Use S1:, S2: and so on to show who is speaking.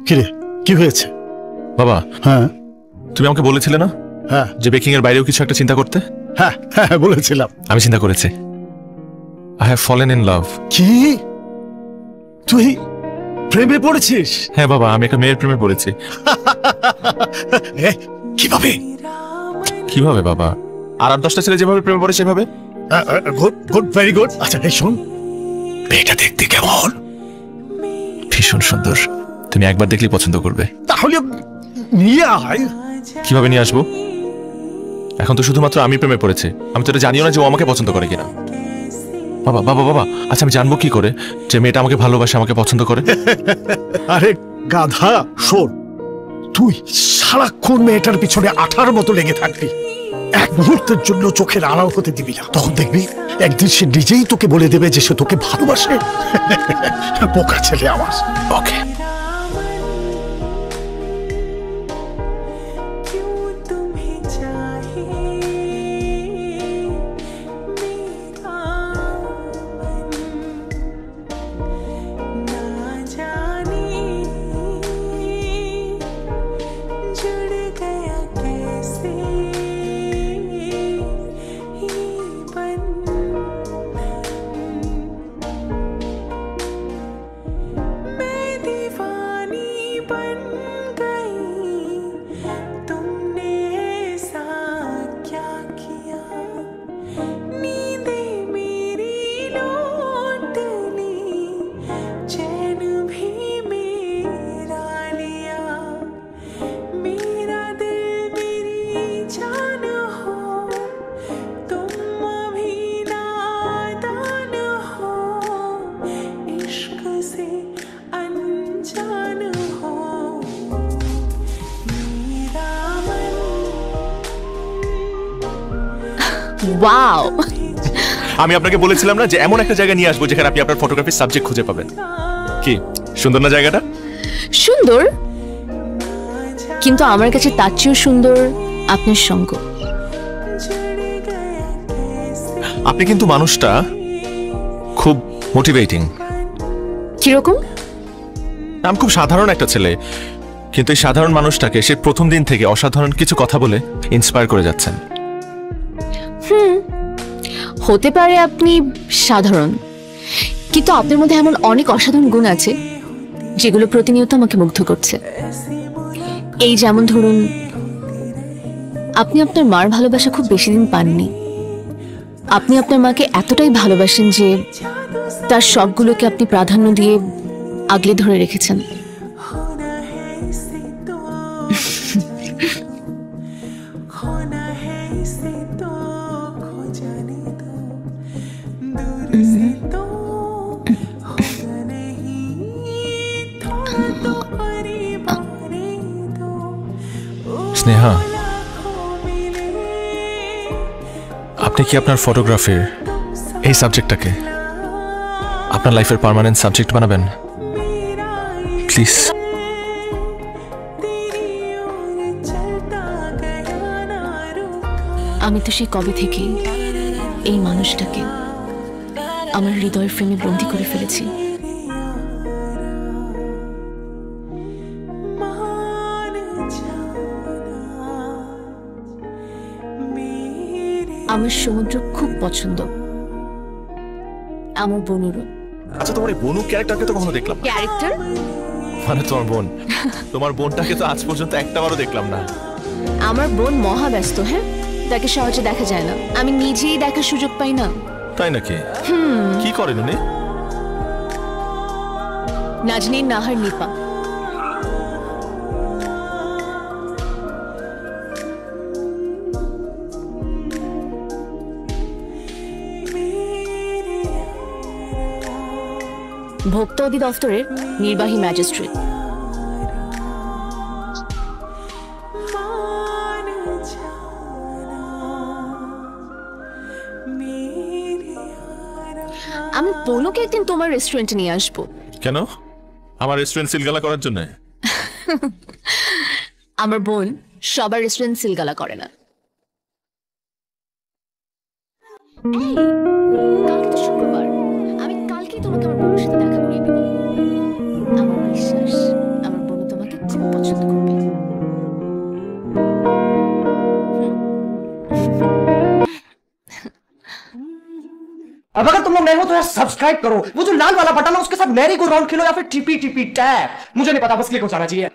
S1: কিরে, কি হয়েছে
S2: বাবা?
S1: হ্যাঁ,
S2: তুমি আমাকে বলেছিলে না
S1: হ্যাঁ
S2: যে বেকিং এর বাইরেও কিছু একটা চিন্তা করতে?
S1: হ্যাঁ হ্যাঁ বলেছিলাম।
S2: আমি চিন্তা করেছি। I have fallen in love.
S1: কি, তুই প্রেমে পড়েছিস?
S2: হ্যাঁ বাবা, আমি একটা মেয়ের প্রেমে পড়েছি।
S1: কিভাবে?
S2: কিভাবে বাবা? আর 8-10টা ছেলে যেভাবে প্রেমে পড়ে সেভাবে।
S1: Good good, very good. আচ্ছা শোন, মেয়েটা দেখতে কেমন?
S2: ভীষণ সুন্দর। তুমি একবার দেখলেই পছন্দ করবে।
S1: তাহলে নিয়ে আয়।
S2: কিভাবে নিয়ে আসবো? এখন তো শুধুমাত্র আমি প্রেমে পড়েছি, আমি তো এটা জানিও না যে ও আমাকে পছন্দ করে কিনা। বাবা বাবা বাবা, আচ্ছা আমি জানবো কি করে যে মেয়েটা আমাকে ভালোবাসে, আমাকে পছন্দ করে?
S1: আরে গাধা, শোন, তুই সারাক্ষণ মেয়েটার পিছনে আঠার মতো লেগে থাকবি, এক মুহূর্তের জন্য চোখের আড়াল হতে দিবি না। তখন দেখবি একদিন সে নিজেই তোকে বলে দেবে যে সে তোকে ভালোবাসে। বোকা ছেলে আমার।
S2: ওকে।
S3: ওয়াও,
S2: আমি আপনাকে বলেছিলাম না যে এমন একটা জায়গা নিয়ে আসবো যেখানে আপনি আপনার ফটোগ্রাফির সাবজেক্ট খুঁজে পাবেন। কি সুন্দর না জায়গাটা?
S3: সুন্দর, কিন্তু আমার কাছে তার চেয়েও সুন্দর আপনার সঙ্গ।
S2: আপনি কিন্তু মানুষটা খুব মোটিভেটিং।
S3: কিরকম?
S2: আমি খুব সাধারণ একটা ছেলে, কিন্তু এই সাধারণ মানুষটাকে সে প্রথম দিন থেকে অসাধারণ কিছু কথা বলে ইন্সপায়ার করে যাচ্ছেন।
S3: হতে পারে আপনি সাধারণ, কিন্তু আপনার মধ্যে এমন অনেক অসাধারণ গুণ আছে যেগুলো প্রতিনিয়ত আমাকে মুগ্ধ করছে। এই যেমন ধরুন, আপনি আপনার মার ভালোবাসা খুব বেশি দিন পাননি। আপনি আপনার মাকে এতটাই ভালোবাসেন যে তার শখগুলোকে আপনি প্রাধান্য দিয়ে আগলে ধরে রেখেছেন।
S2: স্নেহা, আপনি কি আপনার ফটোগ্রাফির এই সাবজেক্টটাকে আপনার লাইফের পার্মানেন্ট সাবজেক্ট বানাবেন? প্লিজ।
S3: আমি তো সেই কবে থেকে এই মানুষটাকে আমার হৃদয়ের ফ্রেমে বন্দি করে ফেলেছি। আমার সমুদ্র খুব পছন্দ, আমার বোনেরও।
S2: আচ্ছা, তোমার এই বনু ক্যারেক্টারকে তো কখনো দেখলাম না।
S3: ক্যারেক্টার
S2: মানে তোমার বোন? তোমার বোনটাকে তো আজ পর্যন্ত একটাবারও দেখলাম না।
S3: আমার বোন মহা ব্যস্ত, হ্যাঁ, তাকে সহজে দেখা যায় না। আমি নিজেই দেখার সুযোগ পাই না।
S2: তাই নাকি? কি করেন উনি?
S3: নাজনীন নাহার নিপা। ভোক্তা অধিদপ্তরের নির্বাহী ম্যাজিস্ট্রেট। আমি পোলোকে একদিন তোমার রেস্টুরেন্টে নিয়ে আসবো।
S2: কেন? আমার রেস্টুরেন্ট সিলগালা করার জন্য?
S3: আমার বোন সবার রেস্টুরেন্ট সিলগালা করে না। কালকে তো শুক্রবার, আমি কালকেই তোমাকে আমার বোনের সাথে দেখা করিয়ে দেব। আমার বিশ্বাস আমার বোন
S4: अब अगर तुम लोग नए हो तो यार सब्सक्राइब करो, वो जो लाल वाला बटन है उसके साथ मैरी गो राउंड खेलो या फिर टीपी टीपी टैप, मुझे नहीं पता, बस क्लिक हो जाना चाहिए।